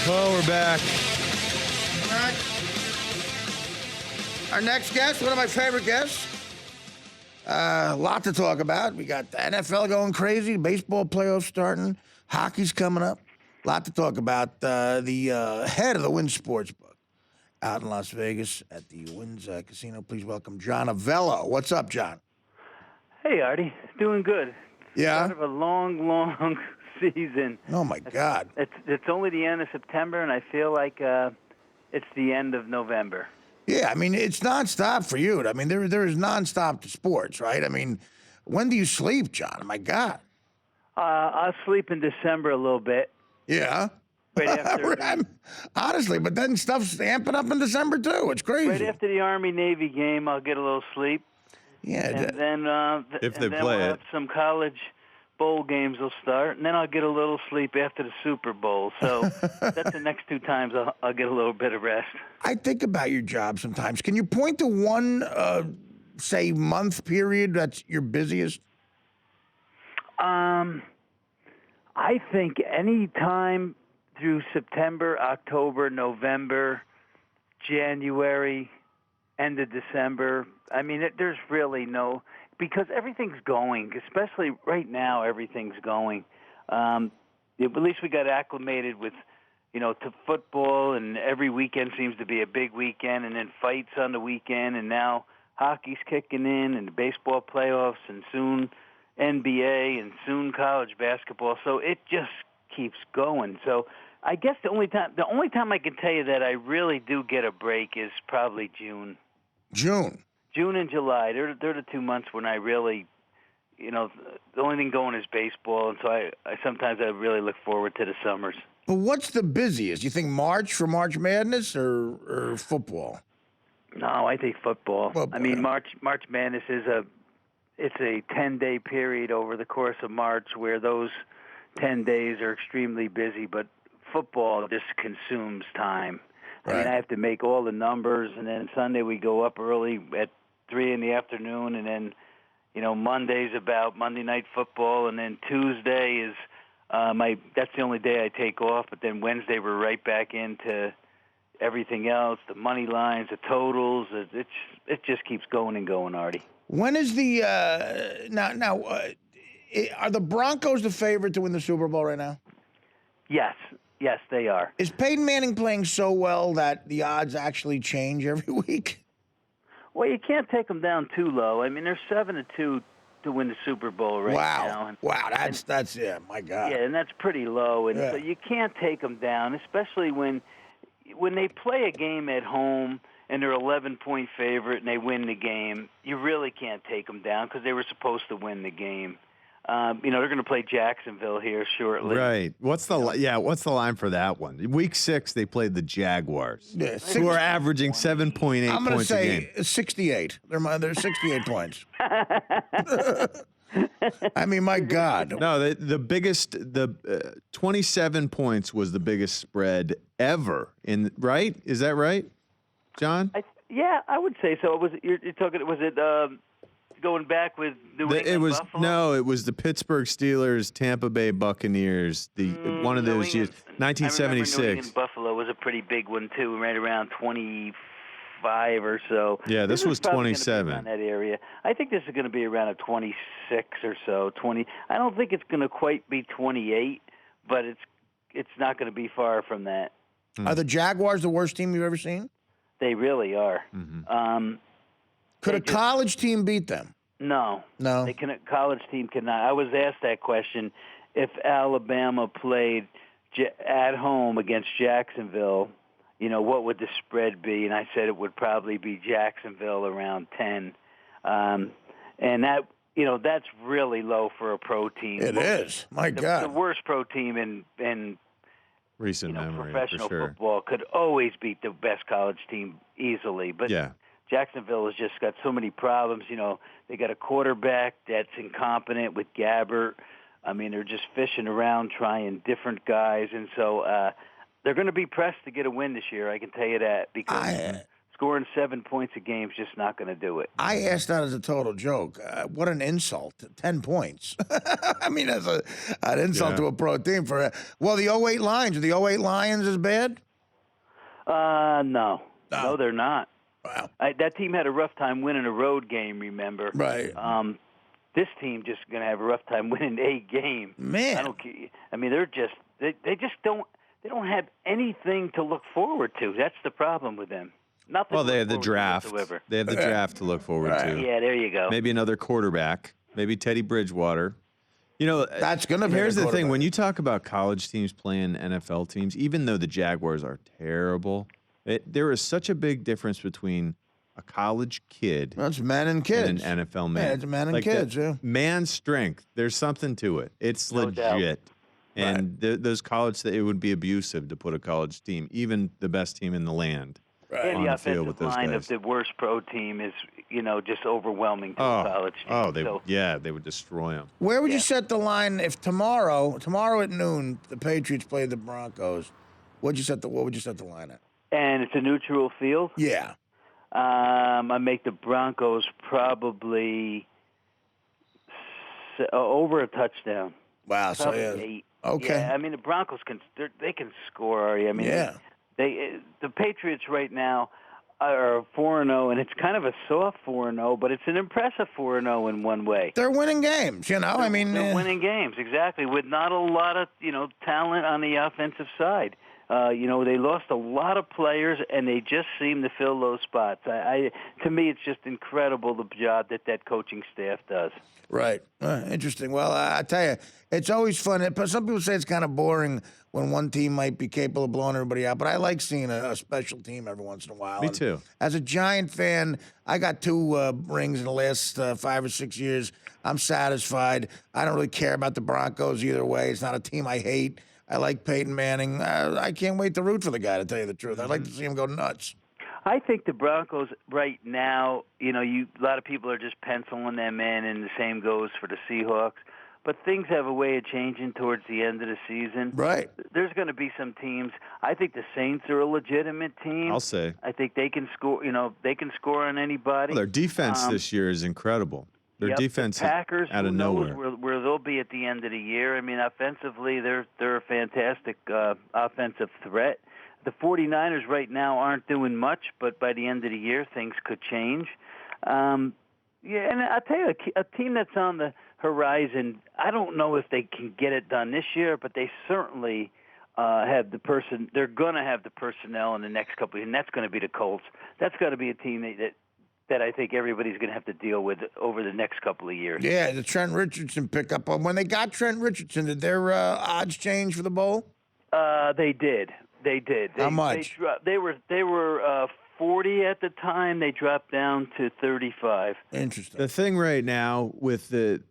Oh, we're back. All right. Our next guest, one of my favorite guests. A lot to talk about. We got the NFL going crazy, baseball playoffs starting, hockey's coming up. A lot to talk about. The head of the Wynn Sportsbook out in Las Vegas at the Wynn's Casino. Please welcome John Avello. What's up, John? Hey, Artie. Doing good. Yeah? Start of a long season. Oh, my God. It's only the end of September, and I feel like it's the end of November. Yeah, I mean, it's nonstop for you. I mean, there is nonstop to sports, right? I mean, when do you sleep, John? My God. I'll sleep in December a little bit. Yeah. Right after Honestly, but then stuff's amping up in December, too. It's crazy. right after the Army-Navy game, I'll get a little sleep. Yeah. And then, If they and then play we'll it. have some college bowl games will start, and then I'll get a little sleep after the Super Bowl. So that's the next two times I'll get a little bit of rest. I think about your job sometimes. Can you point to one, say, month period that's your busiest? I think any time through September, October, November, January, end of December. I mean, there's really no, because everything's going, especially right now, everything's going. At least we got acclimated with, to football, and every weekend seems to be a big weekend, and then fights on the weekend, and now hockey's kicking in, and the baseball playoffs, and soon NBA, and soon college basketball. So it just keeps going. So I guess the only time I can tell you that I really do get a break is probably June. June and July. They're the 2 months when I really, the only thing going is baseball, and so I sometimes I really look forward to the summers. But what's the busiest? You think March for March Madness or football? No, I think football. Football, I mean, yeah. March Madness is a 10-day period over the course of March where those 10 days are extremely busy, but football just consumes time. I mean, Right. I have to make all the numbers, and then Sunday we go up early at 3 in the afternoon, and then, Monday's about Monday Night Football, and then Tuesday is that's the only day I take off, but then Wednesday we're right back into everything else, the money lines, the totals. It just keeps going and going, Artie. When is the are the Broncos the favorite to win the Super Bowl right now? Yes, they are. Is Peyton Manning playing so well that the odds actually change every week? Well, you can't take them down too low. I mean, they're 7-2 to win the Super Bowl right now. Wow, that's yeah, my God. Yeah, and that's pretty low, and Yeah. so you can't take them down, especially when they play a game at home and they're 11-point favorite and they win the game. You really can't take them down because they were supposed to win the game. They're going to play Jacksonville here shortly. Right. What's the line for that one? Week 6, they played the Jaguars, Yeah, who are averaging 7.8 I'm going to points a game. say 68. They're 68 points. I mean, my God. No, the biggest, 27 points was the biggest spread ever. Right? Is that right, John? I would say so. Was it going back with New England Buffalo? It was the Pittsburgh Steelers, Tampa Bay Buccaneers, one of those years, I remember 1976. New England Buffalo was a pretty big one too, right around 25 or so. Yeah, this was probably gonna be 27. around that area. I think this is going to be around a 26 or so. 20. I don't think it's going to quite be 28, but it's not going to be far from that. Are the Jaguars the worst team you've ever seen? They really are. Mm-hmm. Could a college team beat them? No. No. A college team cannot. I was asked that question. If Alabama played at home against Jacksonville, what would the spread be? And I said it would probably be Jacksonville around 10. And that, that's really low for a pro team. It is. My God. The worst pro team in Recent memory, professional for sure. football could always beat the best college team easily. But Yeah. Jacksonville has just got so many problems. They got a quarterback that's incompetent with Gabbert. I mean, they're just fishing around trying different guys. And so they're going to be pressed to get a win this year, I can tell you that, because it's scoring 7 points a game is just not going to do it. I asked that as a total joke. What an insult. 10 points. I mean, as an insult to a pro team. Well, the '08 Lions. Are the '08 Lions as bad? No, they're not. Wow. That team had a rough time winning a road game, remember? Right. This team just going to have a rough time winning a game. Man. I mean, they're just they just don't have anything to look forward to. That's the problem with them. Nothing. Well, they have the draft. Whatsoever. They have the draft to look forward to. Yeah, there you go. Maybe another quarterback. Maybe Teddy Bridgewater. You know, that's going to be. Here's the thing: when you talk about college teams playing NFL teams, even though the Jaguars are terrible, there is such a big difference between a college kid. That's men and kids. And an NFL man. Yeah, it's men and kids. Yeah. Man strength. There's something to it. It's No legit. doubt. And those college, it would be abusive to put a college team, even the best team in the land, And on the the field with offensive those line guys. of the worst pro team is, just overwhelming to a college team. They would destroy them. Where would you set the line if tomorrow at noon, the Patriots play the Broncos? What would you set the line at? And it's a neutral field? Yeah. I make the Broncos probably over a touchdown. Wow. So Probably yeah. 8. Okay. Yeah, I mean the Broncos can score. Artie. I mean, the Patriots right now are 4-0, and it's kind of a soft 4-0, but it's an impressive 4-0 in one way. They're winning games. I mean, they're winning games exactly with not a lot of talent on the offensive side. They lost a lot of players, and they just seem to fill those spots. To me, it's just incredible the job that coaching staff does. Right. Interesting. Well, I tell you, it's always fun. Some people say it's kind of boring when one team might be capable of blowing everybody out, but I like seeing a special team every once in a while. Me too. As a Giant fan, I got 2 rings in the last 5 or 6 years. I'm satisfied. I don't really care about the Broncos either way. It's not a team I hate. I like Peyton Manning. I can't wait to root for the guy, to tell you the truth. I'd like to see him go nuts. I think the Broncos right now, a lot of people are just penciling them in, and the same goes for the Seahawks. But things have a way of changing towards the end of the season. Right. There's going to be some teams. I think the Saints are a legitimate team. I'll say. I think they can score. They can score on anybody. Well, their defense this year is incredible. Their defense the Packers, out of who nowhere. knows where they'll be at the end of the year. I mean, offensively, they're a fantastic offensive threat. The 49ers right now aren't doing much, but by the end of the year, things could change. And I'll tell you, a team that's on the horizon, I don't know if they can get it done this year, but they certainly have the person. They're going to have the personnel in the next couple of years, and that's going to be the Colts. That's got to be a team that I think everybody's going to have to deal with over the next couple of years. Yeah, the Trent Richardson pickup. When they got Trent Richardson, did their odds change for the bowl? They did. How much? They were 40 at the time. They dropped down to 35. Interesting. The thing right now with the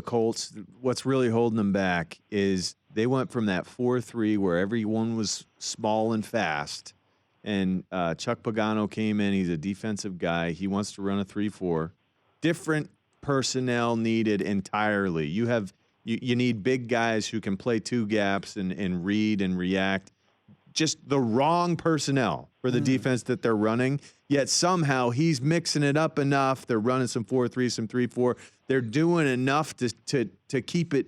Colts, what's really holding them back is they went from that 4-3 where everyone was small and fast, and Chuck Pagano came in. He's a defensive guy. He wants to run a 3-4. Different personnel needed entirely. You need big guys who can play 2 gaps and read and react. Just the wrong personnel for the defense that they're running, yet somehow he's mixing it up enough. They're running some 4-3, some 3-4. They're doing enough to keep it,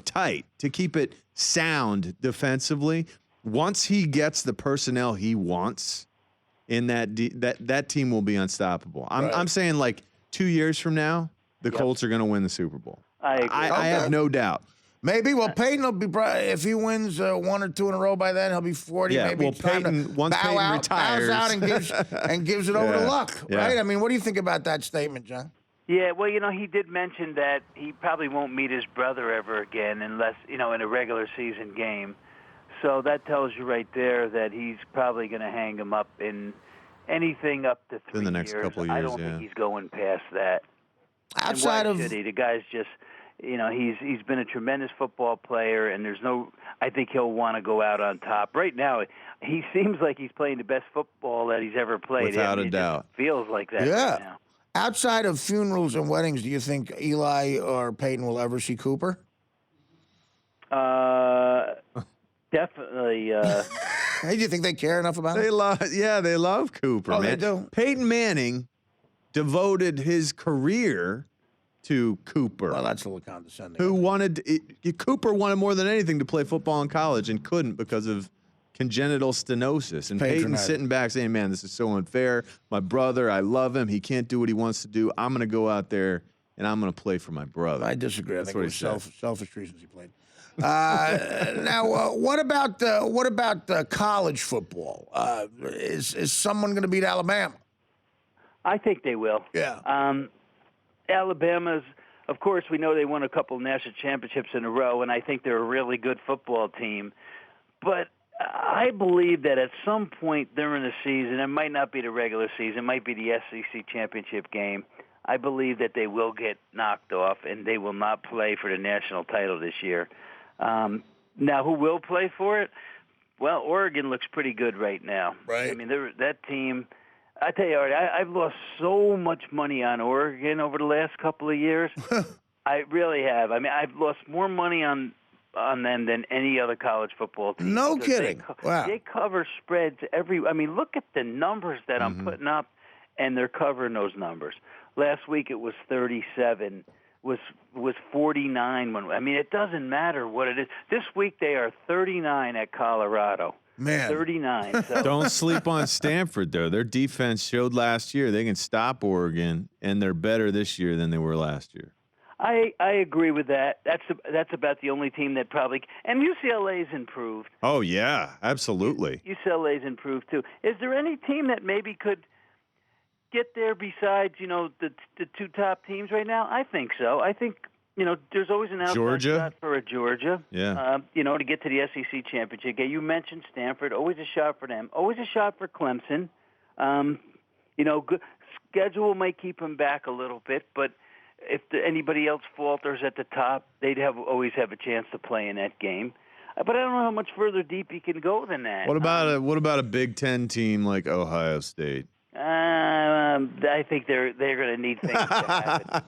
tight, to keep it sound defensively. Once he gets the personnel he wants in that team will be unstoppable. I'm saying like 2 years from now, the Colts are going to win the Super Bowl. I agree. I have no doubt. Maybe. Well, Peyton will be if he wins 1 or 2 in a row by then, he'll be 40. Yeah. Maybe Well, it's time Peyton, to once bow Peyton out, retires, bows out and gives it over to luck, Yeah. right? I mean, what do you think about that statement, John? Yeah, well, he did mention that he probably won't meet his brother ever again unless, in a regular season game. So that tells you right there that he's probably going to hang him up in anything up to 3 in the next years. couple of I years, don't yeah. think he's going past that. Outside and why of should he? The guy's just, he's been a tremendous football player, and I think he'll want to go out on top. Right now, he seems like he's playing the best football that he's ever played. Without a it doubt. just feels like that Yeah. right now. outside of funerals and weddings, do you think Eli or Peyton will ever see Cooper? Definitely. Hey, do you think they care enough about him? They love Cooper, Oh, man. they do. Peyton Manning devoted his career to Cooper. Well, that's a little condescending. Cooper wanted more than anything to play football in college and couldn't because of congenital stenosis. And Peyton's Patronizing. sitting back saying, man, this is so unfair. My brother, I love him. He can't do what he wants to do. I'm going to go out there and I'm going to play for my brother. I disagree. I That's think what it he was said. selfish reasons he played. Now, what about college football? Is someone going to beat Alabama? I think they will. Yeah. Alabama's, of course, we know they won a couple national championships in a row, and I think they're a really good football team. But I believe that at some point during the season, it might not be the regular season, it might be the SEC championship game, I believe that they will get knocked off and they will not play for the national title this year. Now, who will play for it? Well, Oregon looks pretty good right now. Right. I mean, that team, I tell you, Artie, I've lost so much money on Oregon over the last couple of years. I really have. I mean, I've lost more money on them than any other college football team. No because kidding. Wow. They cover spreads I mean, look at the numbers that I'm putting up, and they're covering those numbers. Last week it was 37, was 49. I mean, it doesn't matter what it is. This week they are 39 at Colorado. Man. 39. So. Don't sleep on Stanford, though. Their defense showed last year they can stop Oregon, and they're better this year than they were last year. I agree with that. That's about the only team that probably – and UCLA's improved. Oh, yeah, absolutely. UCLA's improved, too. Is there any team that maybe could get there besides, the two top teams right now? I think so. I think, there's always an outside shot for a Georgia. Yeah. To get to the SEC championship game. You mentioned Stanford. Always a shot for them. Always a shot for Clemson. Good schedule might keep them back a little bit, but if anybody else falters at the top, they'd always have a chance to play in that game. But I don't know how much further deep you can go than that. What about a Big Ten team like Ohio State? I think they're going to need things to happen.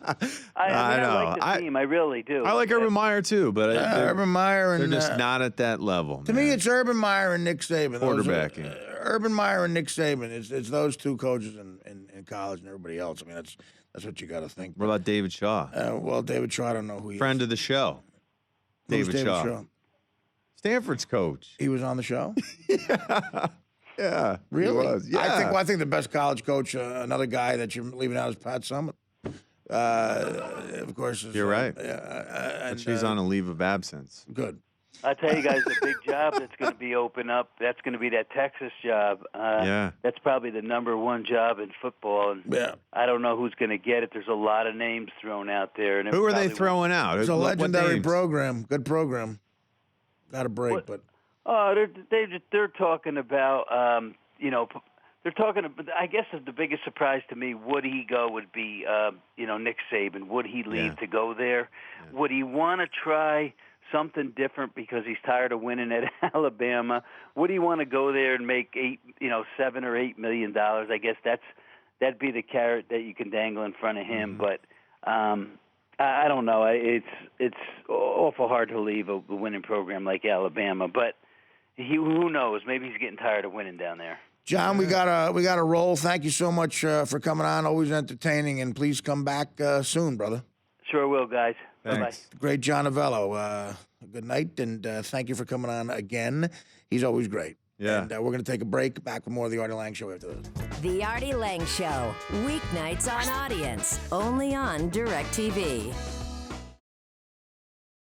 I like the team. I really do. I like Urban Meyer too, but Urban Meyer and they're just not at that level. To me, it's Urban Meyer and Nick Saban. Quarterbacking. Urban Meyer and Nick Saban. It's those two coaches in college and everybody else. I mean, that's what you got to think. What about David Shaw? Well, David Shaw, I don't know who he Friend is. of the show. David Shaw. Stanford's coach. He was on the show? Yeah. Really? He was. Yeah. I think the best college coach, another guy that you're leaving out, is Pat Summitt. Of course. You're right. And she's on a leave of absence. Good. I tell you guys, the big job that's going to be open up, that's going to be that Texas job. Yeah. That's probably the number one job in football. And Yeah. I don't know who's going to get it. There's a lot of names thrown out there. And Who are they throwing out? It's a What legendary names? program. Good program. Got a break, but. Oh, they're talking about, they're talking about, I guess the biggest surprise to me, would he go would be, Nick Saban. Would he leave to go there? Yeah. Would he want to try something different because he's tired of winning at Alabama? Would he want to go there and make $7 or $8 million? I guess that'd be the carrot that you can dangle in front of him. But I don't know. It's awful hard to leave a winning program like Alabama. But who knows? Maybe he's getting tired of winning down there. John, we got a roll. Thank you so much for coming on. Always entertaining, and please come back soon, brother. Sure will, guys. Bye-bye. Great John Avello. Good night, and thank you for coming on again. He's always great. Yeah. And we're going to take a break. Back with more of the Artie Lange Show after this. The Artie Lange Show, weeknights on Audience, only on DirecTV.